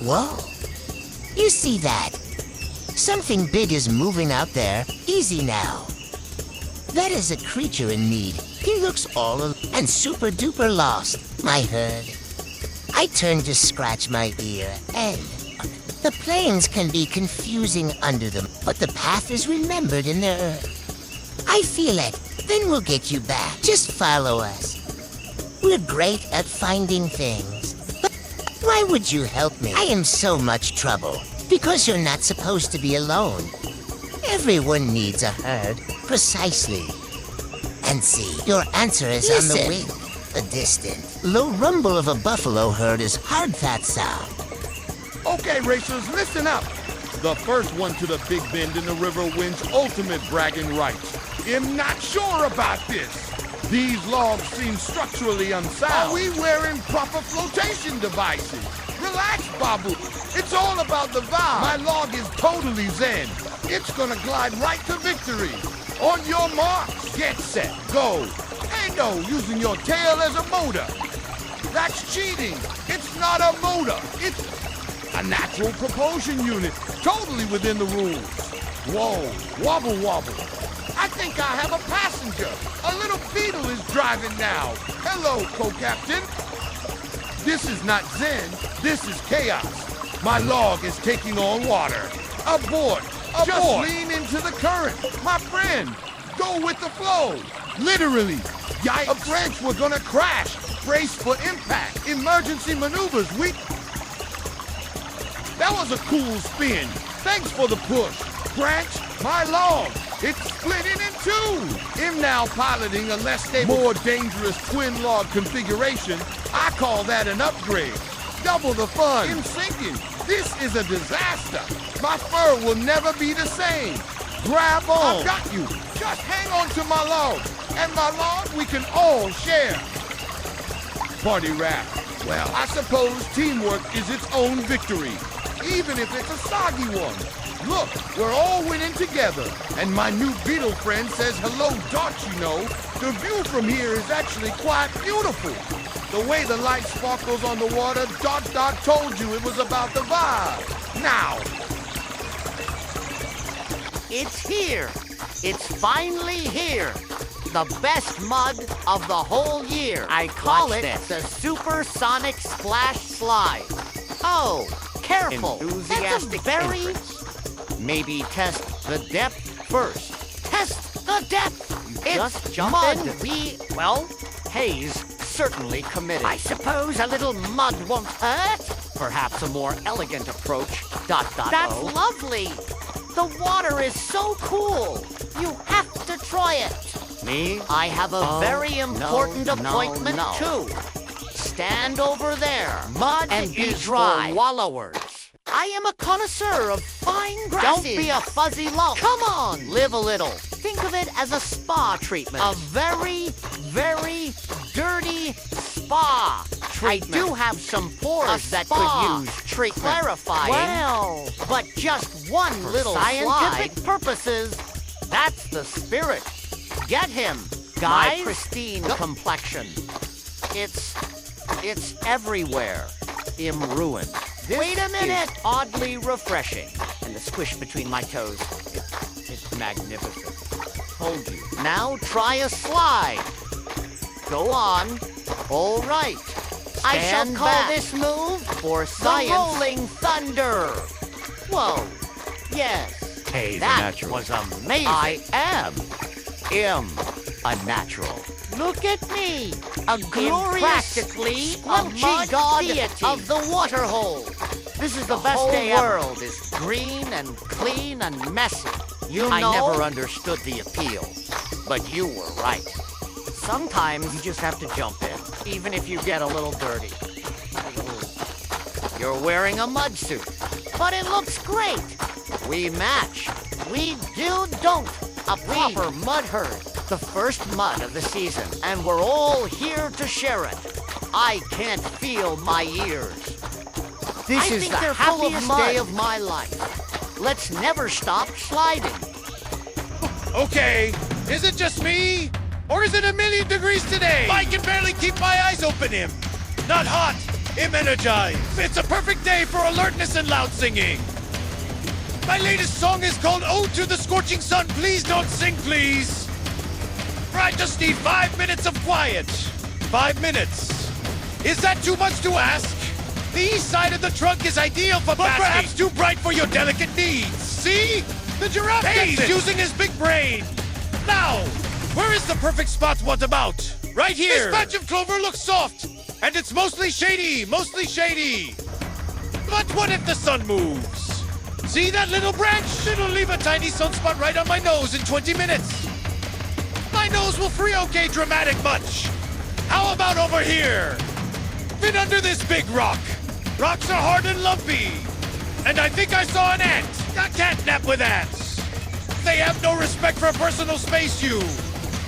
Whoa. You see that? Something big is moving out there. Easy now. That is a creature in need. He looks all and super duper lost. My herd. I turned to scratch my ear, and the plains can be confusing under them, but the path is remembered in the earth. I feel it. Then we'll get you back. Just follow us. We're great at finding things. But why would you help me? I am so much trouble. Because you're not supposed to be alone. Everyone needs a herd. Precisely. And see, your answer is on the wing. A distant, low rumble of a buffalo herd is hard that sound. Okay, racers, listen up. The first one to the Big Bend in the river wins ultimate bragging rights. I'm not sure about this. These logs seem structurally unsound. Are we wearing proper flotation devices? Relax, Babu. It's all about the vibe. My log is totally zen. It's gonna glide right to victory. On your marks, get set, go. Hey, no, using your tail as a motor. That's cheating. It's not a motor. It's a natural propulsion unit. Totally within the rules. Whoa, wobble wobble. I think I have a passenger. A little beetle is driving now. Hello, co-captain. This is not zen. This is chaos. My log is taking on water. Abort. Abort. Just lean into the current. My friend, go with the flow. Literally. Yikes. A branch, we're gonna crash. Brace for impact. Emergency maneuvers. That was a cool spin. Thanks for the push. Branch, my log. It's splitting in two. I'm now piloting a less stable, more dangerous twin log configuration. I call that an upgrade. Double the fun. I'm sinking. This is a disaster. My fur will never be the same. Grab on. I've got you. Just hang on to my log. And my log we can all share. Party rap. Well, I suppose teamwork is its own victory. Even if it's a soggy one. Look, we're all winning together. And my new beetle friend says hello, Dot, you know. The view from here is actually quite beautiful. The way the light sparkles on the water, Dot told you it was about the vibe. Now. It's here. It's finally here. The best mud of the whole year. I call it the Supersonic Splash Slide. Oh, careful. Enthusiastic That's a very... entrance. Maybe test the depth first. Test the depth! You It's just jump mud. in. Well, Hayes certainly committed. I suppose a little mud won't hurt. Perhaps a more elegant approach. That's lovely. The water is so cool. You have to try it. Me? I have a Oh, very important no, appointment no. too. Stand over there. Mud and be is dry. for wallowers. I am a connoisseur of fine grasses. Don't be a fuzzy lump. Come on, live a little. Think of it as a spa treatment. A very, very dirty spa treatment. I do have some pores that could use treatment. Clarifying. Well, but just one For little scientific purposes. That's the spirit. Get him, guys. My pristine complexion. It's everywhere. In ruin. This Wait a minute. is oddly refreshing. And the squish between my toes, it's magnificent. Told you. Now try a slide. Go on. All right. I shall Stand call back. this move For the science. Rolling Thunder. Whoa. Yes. Hey, that natural. was amazing. I am a natural. Look at me. A glorious, practically squelchy mud god deity. of the water hole. This is the best whole day ever. world is green and clean and messy. I I know. never understood the appeal, but you were right. Sometimes you just have to jump in, even if you get a little dirty. You're wearing a mud suit. But it looks great. We match. We don't. A proper mud herd. The first mud of the season, and we're all here to share it. I can't feel my ears. This I is think the they're full of happiest mud. day of my life. Let's never stop sliding. Okay, is it just me? Or is it 1,000,000 degrees today? I can barely keep my eyes open him. Not hot, I'm energized. It's a perfect day for alertness and loud singing. My latest song is called Ode to the Scorching Sun. Please don't sing, please. I just need 5 minutes of quiet. 5 minutes. Is that too much to ask? The east side of the trunk is ideal for basking. But perhaps too bright for your delicate needs. See? The giraffe he's using his big brain. Now, where is the perfect spot what about? Right here. This patch of clover looks soft. And it's mostly shady. But what if the sun moves? See that little branch? It'll leave a tiny sunspot right on my nose in 20 minutes. My nose will free okay dramatic much. How about over here? Fit under this big rock. Rocks are hard and lumpy. And I think I saw an ant. I can't nap with ants. They have no respect for personal space, you.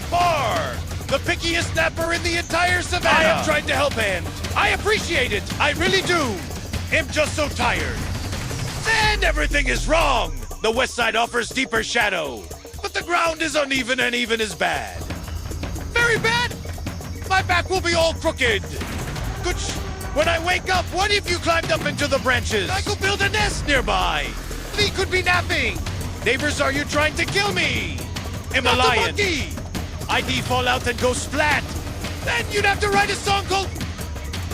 Bar, the pickiest napper in the entire savannah. I am trying to help, and I appreciate it. I really do. I'm just so tired. And everything is wrong. The west side offers deeper shadow. But the ground is uneven, and even is bad. Very bad? My back will be all crooked. Good. When I wake up, what if you climbed up into the branches? I could build a nest nearby. They could be napping. Neighbors, are you trying to kill me? I'm a lion. I'd fall out and go splat. Then you'd have to write a song called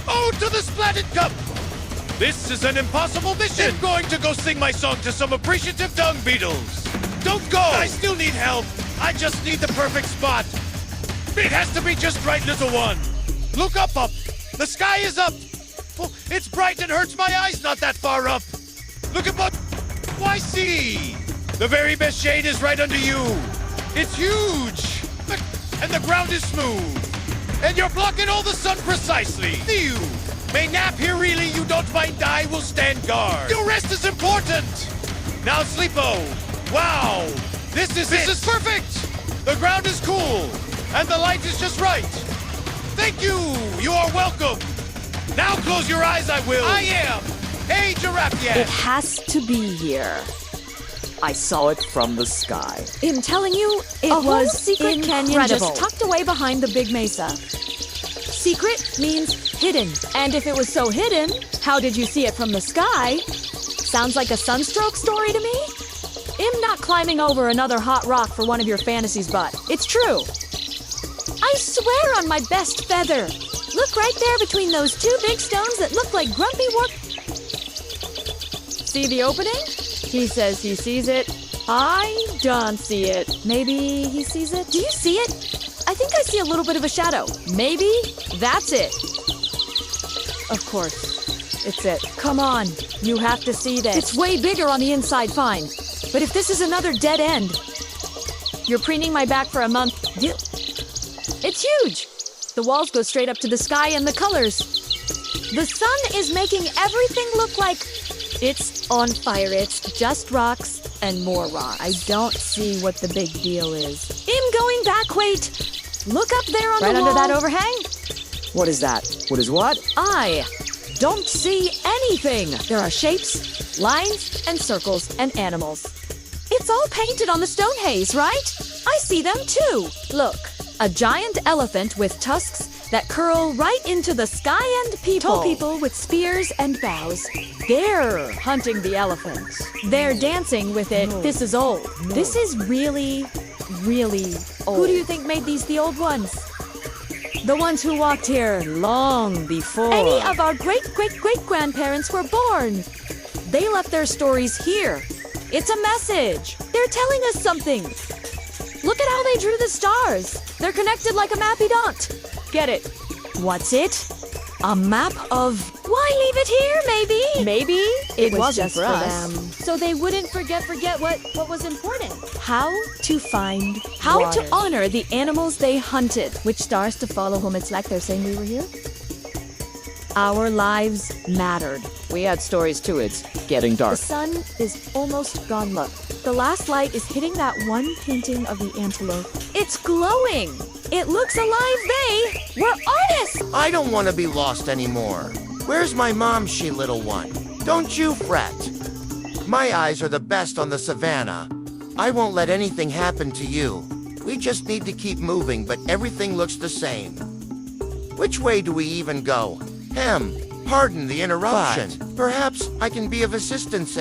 Ode to the Splatted Cup. This is an impossible mission. I'm going to go sing my song to some appreciative dung beetles. Don't go. I still need help. I just need the perfect spot. It has to be just right, little one. Look up. The sky is up. Oh, it's bright and hurts my eyes not that far up. Look at what... Why, see? The very best shade is right under you. It's huge. And the ground is smooth. And you're blocking all the sun precisely. You may nap here really. You don't mind I will stand guard. Your rest is important. Now, Sleepo. Wow. This is perfect. The ground is cool. And the light is just right. Thank you. You are welcome. Now close your eyes, I will. I am. Hey, Giraffe, yes. It has to be here. I saw it from the sky. I'm telling you, it was secret canyon just tucked away behind the big mesa. Secret means hidden. And if it was so hidden, how did you see it from the sky? Sounds like a sunstroke story to me. I'm not climbing over another hot rock for one of your fantasies, but it's true. I swear on my best feather. Look right there between those two big stones that look like grumpy warp. See the opening? He says he sees it. I don't see it. Maybe he sees it? Do you see it? I think I see a little bit of a shadow. Maybe that's it. Of course, it's it. Come on, you have to see this. It's way bigger on the inside, fine. But if this is another dead end, you're preening my back for a month. It's huge. The walls go straight up to the sky and the colors. The sun is making everything look like it's on fire. It's just rocks and more rocks. I don't see what the big deal is. I'm going back, wait. Look up there on the wall. Right under that overhang? What is that? What is what? I don't see anything. There are shapes, lines, and circles, and animals. It's all painted on the stone haze, right? I see them too. Look, a giant elephant with tusks that curl right into the sky and people. Tall people with spears and bows. They're hunting the elephant. They're dancing with it. No. This is old. No. This is really, really old. Who do you think made these the old ones? The ones who walked here long before any of our great-great-great-grandparents were born. They left their stories here. It's a message. They're telling us something. Look at how they drew the stars. They're connected like a mappy dot. Get it? What's it? A map of... Why leave it here, maybe? Maybe it was just for us. Them. So they wouldn't forget what was important. How to find How water. To honor the animals they hunted. Which stars to follow whom it's like they're saying we were here? Our lives mattered. We had stories too. It's getting dark. The sun is almost gone. Look. The last light is hitting that one painting of the antelope. It's glowing. It looks alive, Bay. We're artists. I don't want to be lost anymore. Where's my mom, she little one? Don't you fret. My eyes are the best on the savannah. I won't let anything happen to you. We just need to keep moving, but everything looks the same. Which way do we even go? Pardon the interruption. Perhaps I can be of assistance,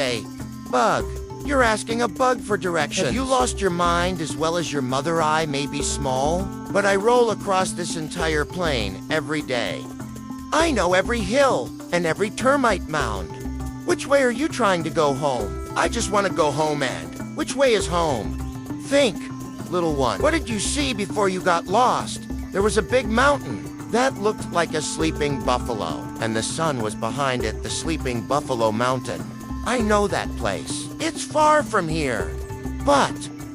Bug. You're asking a bug for directions. Have you lost your mind as well as your mother eye may be small? But I roll across this entire plain every day. I know every hill and every termite mound. Which way are you trying to go home? I just want to go home and... Which way is home? Think, little one. What did you see before you got lost? There was a big mountain. That looked like a sleeping buffalo, and the sun was behind it, the sleeping buffalo mountain. I know that place. It's far from here. But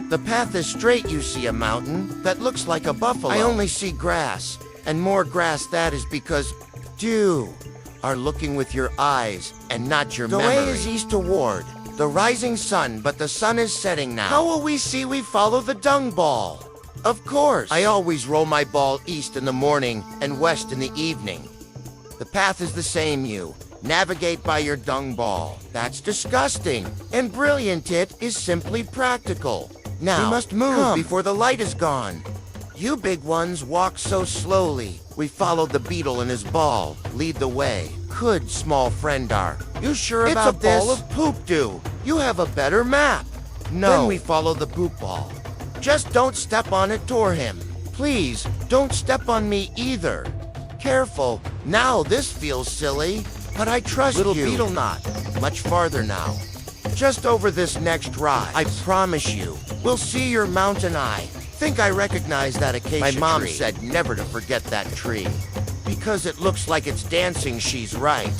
the path is straight. You see a mountain that looks like a buffalo. I only see grass, and more grass. That is because you are looking with your eyes and not your memory. The way is east toward the rising sun, but the sun is setting now. How will we see? We follow the dung ball. Of course. I always roll my ball east in the morning and west in the evening. The path is the same, you. Navigate by your dung ball. That's disgusting. And brilliant. It is simply practical. Now, we must move before the light is gone. You big ones walk so slowly. We followed the beetle and his ball. Lead the way. Good small friend are. You sure about this? It's a ball of poop do. You have a better map. No. Then we follow the poop ball. Just don't step on it toward him. Please, don't step on me either. Careful. Now this feels silly. But I trust you. Little beetle not. Much farther now. Just over this next rise. I promise you. We'll see your mountain eye. Think I recognize that acacia tree. My mom said never to forget that tree. Because it looks like it's dancing, she's right.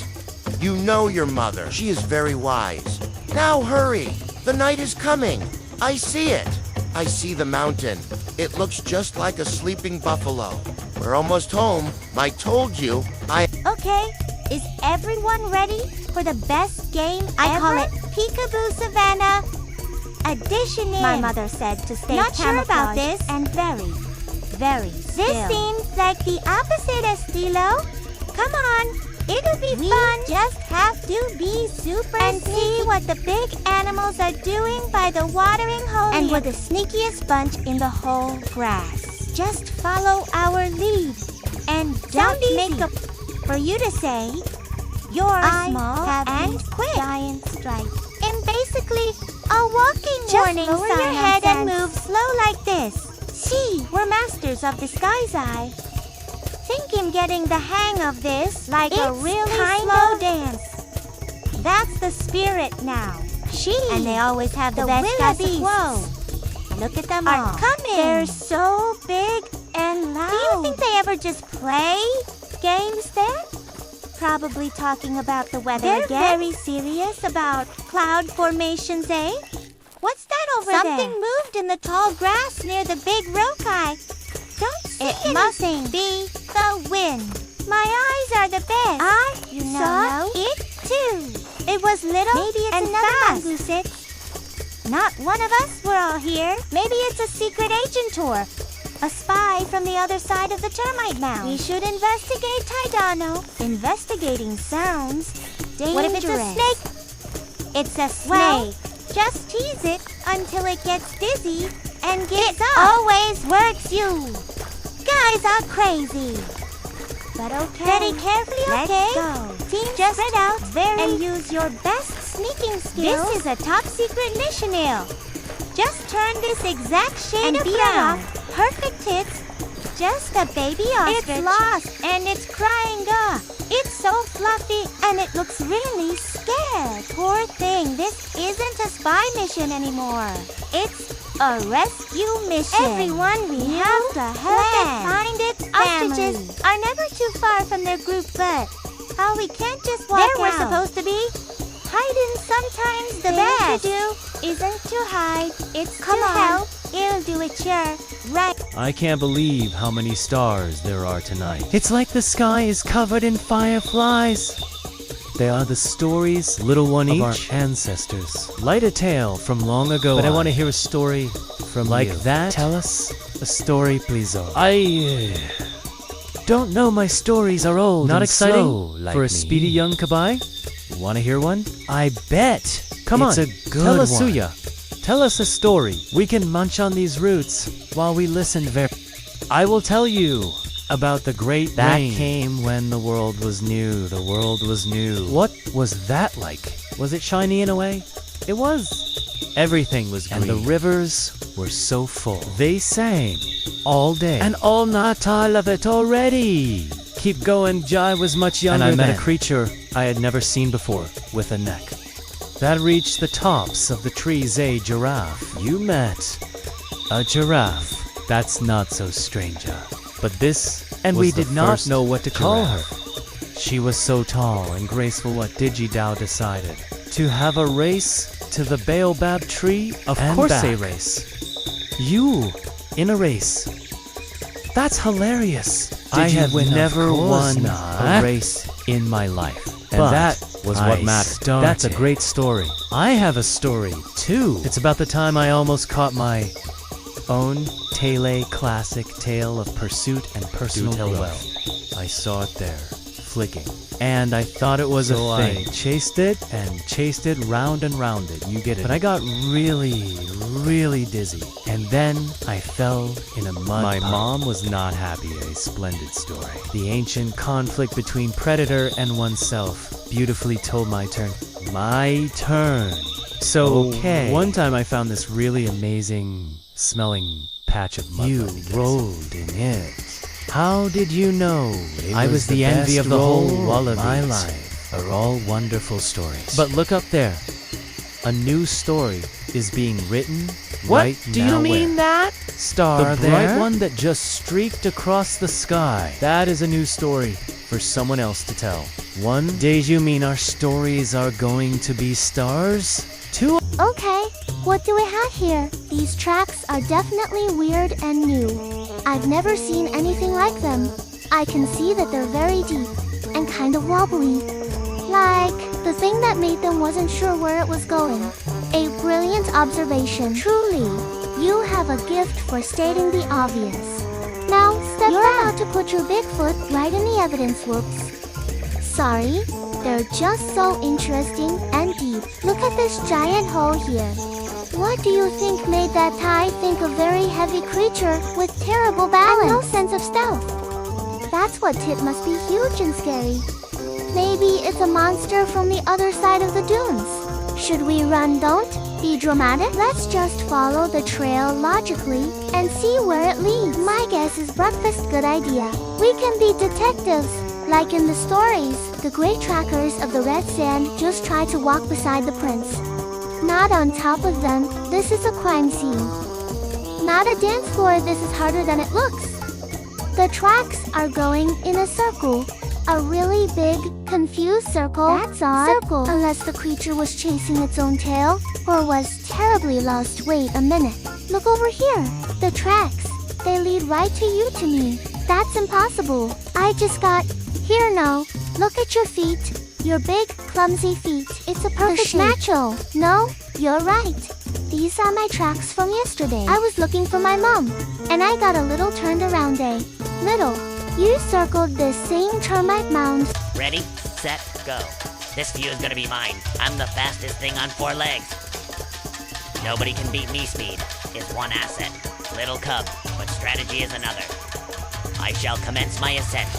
You know your mother. She is very wise. Now hurry. The night is coming. I see it. I see the mountain. It looks just like a sleeping buffalo. We're almost home. I told you. Okay. Is everyone ready for the best game ever? I call it Peekaboo Savannah Edition. My mother said to stay not sure about this and very, very still. This seems like the opposite, Estilo. Come on, it'll be fun. We just have to be super and sneaky. See what the big animals are doing by the watering hole. And we're the sneakiest bunch in the whole grass. Just follow our lead and don't make a... For you to say, you're small and quick. Giant stripe. And basically, a walking warning sign. Just lower your head and move slow like this. See, we're masters of disguise eye. Think I'm getting the hang of this like a really slow dance. That's the spirit now. And they always have the best Willoughbys. Look at them all. Coming. They're so big and loud. Do you think they ever just play games there? Probably talking about the weather again. They're very serious about cloud formations, eh? What's that over there? Something moved in the tall grass near the big rokai. Don't see anything. It must be the wind. My eyes are the best. I saw it too. It was little. Maybe it's another mongoose. Not one of us were all here. Maybe it's a secret agent tour. A spy from the other side of the termite mound. We should investigate, Taidano. Investigating sounds dangerous. What if it's a snake? It's a snake. Well, just tease it until it gets dizzy and gives up. It always works you. Guys are crazy. But okay. Very carefully, okay? Let's go. Team, just spread out and use your best sneaking skills. This is a top secret mission, Just turn this exact shade of brown. Perfect hits. Just a baby ostrich. It's lost and it's crying It's so fluffy and it looks really scared. Poor thing, this isn't a spy mission anymore. It's a rescue mission. Everyone, we have to help it find its family. Ostriches are never too far from their group, but we can't just walk out. There we're supposed to be. Hiding sometimes the best to do isn't to hide, it's to help. It'll do it, sure. Right. I can't believe how many stars there are tonight. It's like the sky is covered in fireflies. They are the stories, little one each, of our ancestors. Light a tale from long ago. But I want to hear a story from like you. That. Tell us a story, please. I don't know. My stories are old. Not and exciting slow, like for a speedy young kabai. Want to hear one? I bet. Come on, it's a good tell us, one. Suya. Tell us a story. We can munch on these roots while we listen I will tell you about the great that rain. Came when the world was new. The world was new. What was that like? Was it shiny in a way? It was. Everything was green. And the rivers were so full. They sang all day and all night. I love it already. Keep going. I was much younger and I met a creature I had never seen before with a neck that reached the tops of the trees. A giraffe. You met a giraffe. That's not so stranger. But this and was we did not know what to call her. She was so tall and graceful. What Digidao decided to have a race to the baobab tree. Of course, back. A race. You in a race. That's hilarious. I have never won a race in my life. And that was what mattered. That's a great story. I have a story, too. It's about the time I almost caught my own Tele classic tale of pursuit and personal growth. I saw it there, flicking. And I thought it was a thing. I chased it round and round it. You get it. But I got really, really dizzy. And then I fell in a mud My mom was not happy. A splendid story. The ancient conflict between predator and oneself beautifully told my turn. My turn. So, one time I found this really amazing smelling patch of mud. You rolled in it. How did you know? I was the envy of the whole wallabies. My life are all wonderful stories. But look up there. A new story is being written right now. What do you mean that? Star the bright one that just streaked across the sky. That is a new story for someone else to tell. One day you mean our stories are going to be stars? Two. Okay, what do we have here? These tracks are definitely weird and new. I've never seen anything like them. I can see that they're very deep and kind of wobbly. Like, the thing that made them wasn't sure where it was going. A brilliant observation. Truly, you have a gift for stating the obvious. Now, step back. About to put your big foot right in the evidence. Whoops. Sorry, they're just so interesting and deep. Look at this giant hole here. What do you think made that tie think a very heavy creature with terrible balance and no sense of stealth? That's what tip must be huge and scary. Maybe it's a monster from the other side of the dunes. Should we run? Don't be dramatic. Let's just follow the trail logically and see where it leads. My guess is breakfast. Good idea. We can be detectives. Like in the stories, the great trackers of the red sand just try to walk beside the prince. Not on top of them. This is a crime scene. Not a dance floor. This is harder than it looks. The tracks are going in a circle. A really big, confused circle. That's odd. Circle. Unless the creature was chasing its own tail or was terribly lost. Wait a minute. Look over here. The tracks. They lead right to you, to me. That's impossible. I just got... Here now. Look at your feet. Your big, clumsy feet. It's a perfect match. No, you're right. These are my tracks from yesterday. I was looking for my mom, and I got a little turned around. Little. You circled this same termite mound. Ready, set, go. This view is gonna be mine. I'm the fastest thing on 4 legs. Nobody can beat me. Speed is one asset. Little cub, but strategy is another. I shall commence my ascent.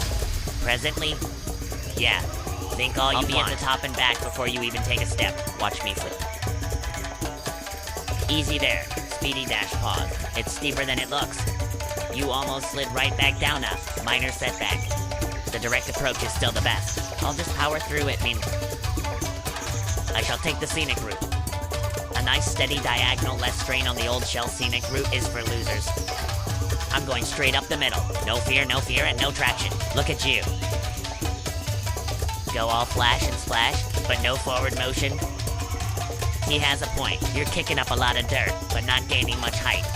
Presently, yeah. Think all you be at the top and back before you even take a step. Watch me flip. Easy there. Speedy dash pause. It's steeper than it looks. You almost slid right back down a minor setback. The direct approach is still the best. I'll just power through it, I shall take the scenic route. A nice steady diagonal, less strain on the old shell scenic route is for losers. I'm going straight up the middle. No fear, and no traction. Look at you. Go all flash and splash, but no forward motion. He has a point. You're kicking up a lot of dirt, but not gaining much height.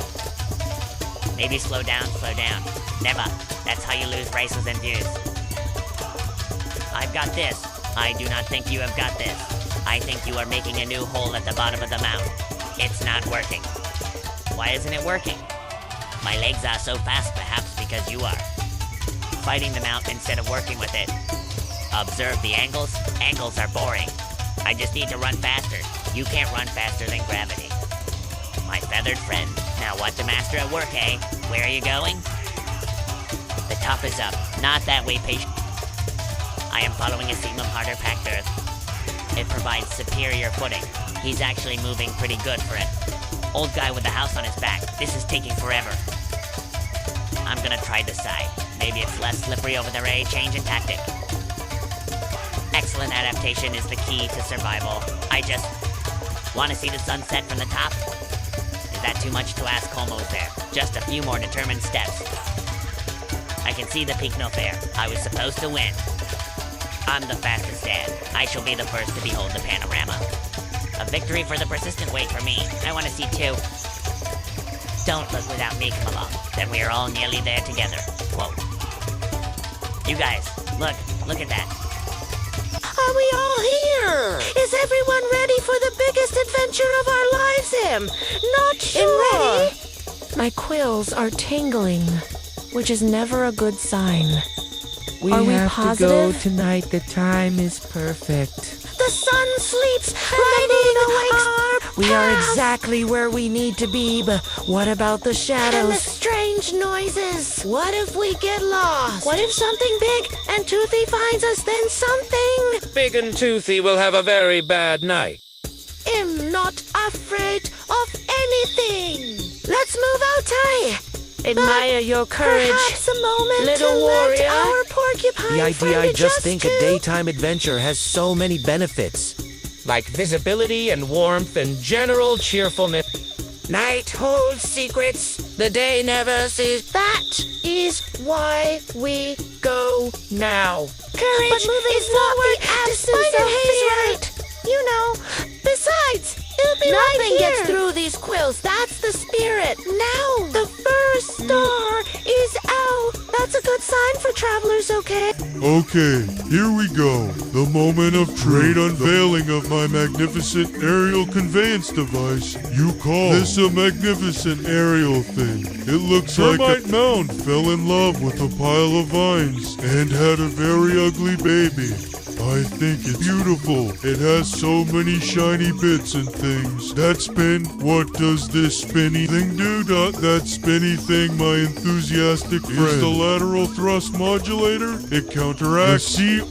Maybe slow down. Never. That's how you lose races and views. I've got this. I do not think you have got this. I think you are making a new hole at the bottom of the mound. It's not working. Why isn't it working? My legs are so fast, perhaps because you are. Fighting the mount instead of working with it. Observe the angles. Angles are boring. I just need to run faster. You can't run faster than gravity. My feathered friend. Now what the master at work, eh? Where are you going? The top is up. Not that way, patient. I am following a seam of harder packed earth. It provides superior footing. He's actually moving pretty good for it. Old guy with the house on his back. This is taking forever. I'm gonna try this side. Maybe it's less slippery over there, change in tactic. Excellent adaptation is the key to survival. I just want to see the sunset from the top. Is that too much to ask? Almost there. Just a few more determined steps. I can see the peak no fair. I was supposed to win. I'm the fastest dad. I shall be the first to behold the panorama. A victory for the persistent wait for me. I want to see too. Don't look without me, come along. Then we are all nearly there together. Whoa. You guys, look at that. Are we all here? Is everyone ready for the biggest adventure of our lives, Em? Not sure. Ready? My quills are tingling, which is never a good sign. Are we positive? To go tonight. The time is perfect. The sun sleeps right in awakes. We are exactly where we need to be, but what about the shadows? And the strange noises. What if we get lost? What if something big and Toothy finds us, then something? Big and Toothy will have a very bad night. I'm not afraid of anything. Let's move out, Ty. Admire your courage, perhaps a moment little to warrior. let our porcupine The idea friend I just adjust think to. a daytime adventure has so many benefits. Like visibility and warmth and general cheerfulness. Night holds secrets, the day never sees. That is why we go Now. Courage But moving is not forward, the absence despite of a haze fear. right. You know, besides, it'll be Nothing right here. gets through these quills. That's the spirit. Now, the first star is out. That's a good sign for travelers, okay? Okay, here we go. The moment of great unveiling of my magnificent aerial conveyance device. You call this a magnificent aerial thing. It looks like a mound fell in love with a pile of vines and had a very ugly baby. I think it's beautiful. It has so many shiny bits and things. That spin, what does this spinny thing do? That spinny thing, my enthusiastic friend, is the lateral thrust modulator. It counteracts the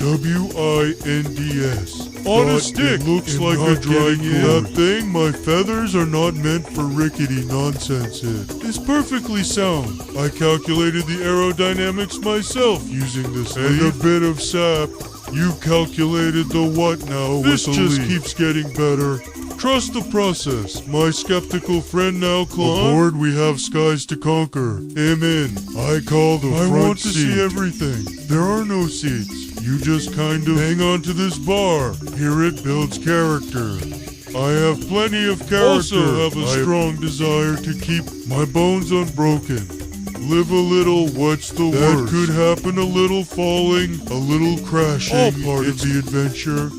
CROSSWINDS. On a stick. It looks like a dry That thing, my feathers are not meant for rickety nonsense. It's perfectly sound. I calculated the aerodynamics myself using this leaf. And a bit of sap. You calculated the what now? This just keeps getting better. Trust the process. My skeptical friend now Aboard, we have skies to conquer. Amen. I call the front seat. I want to see everything. There are no seats. You just kind of hang on to this bar. Here it builds character. I have plenty of character. Also have a strong desire to keep my bones unbroken. Live a little, what's the worst? That could happen, a little falling, a little crashing. All part of the adventure.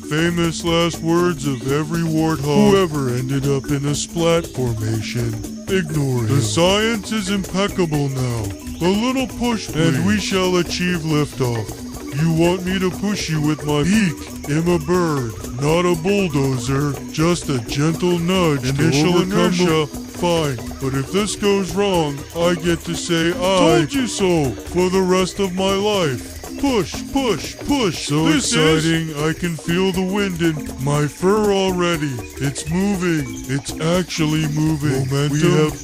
Famous last words of every warthog. Whoever ended up in a splat formation. Ignore it. The science is impeccable now. A little push, please, and we shall achieve liftoff. You want me to push you with my beak? I'm a bird, not a bulldozer. Just a gentle nudge. Initial inertia. Fine, but if this goes wrong, I get to say I told you so for the rest of my life. Push, push, push. So exciting, I can feel the wind in my fur already. It's moving. It's actually moving. Momentum. We have...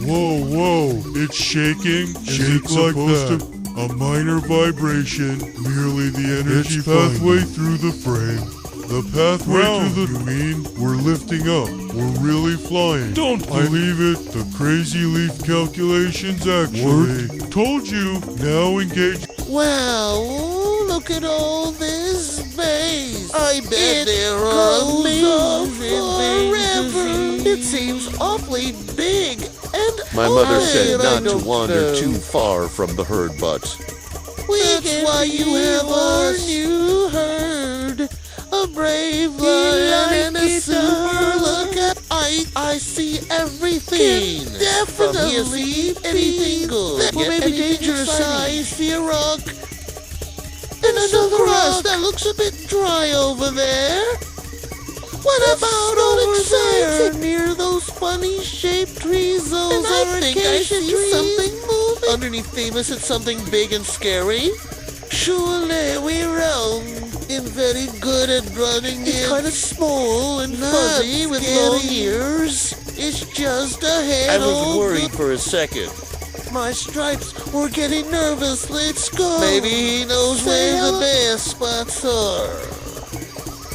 Whoa. It's shaking. Shake like that. A minor vibration. Merely the energy pathway through the frame. The pathway to the... You mean we're lifting up. We're really flying. Don't believe it. The crazy leaf calculations actually... Told you. Now engage... Well, look at all this space. I bet there are amazing forever. It seems awfully big and My mother said I not to don't wander know. too far from the herd butts. That's why you have our new herd. A brave lion and a super look at I see everything. Definitely anything good. Well, maybe dangerous. I see a rock. And another grass that looks a bit dry over there. What about over there near those fun funny-shaped trees. Those are acacia trees. Something moving. Underneath Famous, it's something big and scary. Surely we roam. I'm very good at running. It's kind of small and fuzzy with long ears. It's just a head. I was worried for a second. My stripes were getting nervous. Let's go. Maybe he knows where the best spots are.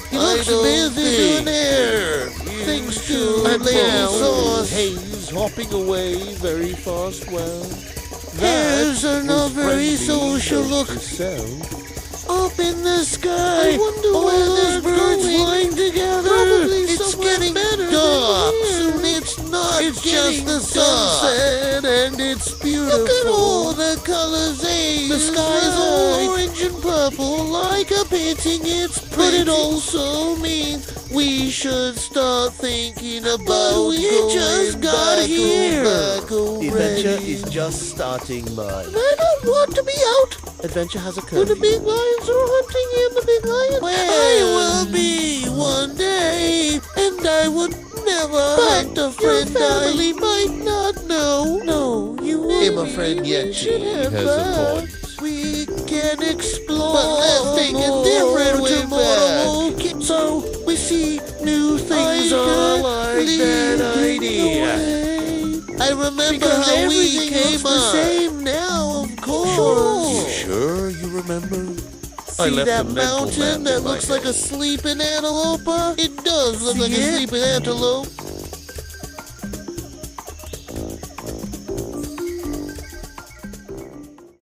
He looks busy doing hair. Things to Lady Sauce. He's hopping away very fast. Well, Hairs are not very social. Look. Up in the sky. I wonder where those birds flying together. Probably it's getting dark. Soon it's not. It's just the sunset, and it's beautiful. Look at all the colors. The sky's all orange and purple, like a painting. It's pretty. But it also means we should start thinking about we just got here. The adventure is just starting, Mud. I don't want to be out. Adventure has a curfew. The big lions are hunting him, the big lion. I will be one day, and I would never hunt a friend. Your family might not know. No, you won't. I'm a friend yet, she has a point. We can explore, but let's take a different way back. So we see new things. I like that idea. I remember how we came the same now, of course. You sure you remember? See that mountain that looks like a sleeping antelope? It does look like a sleeping antelope.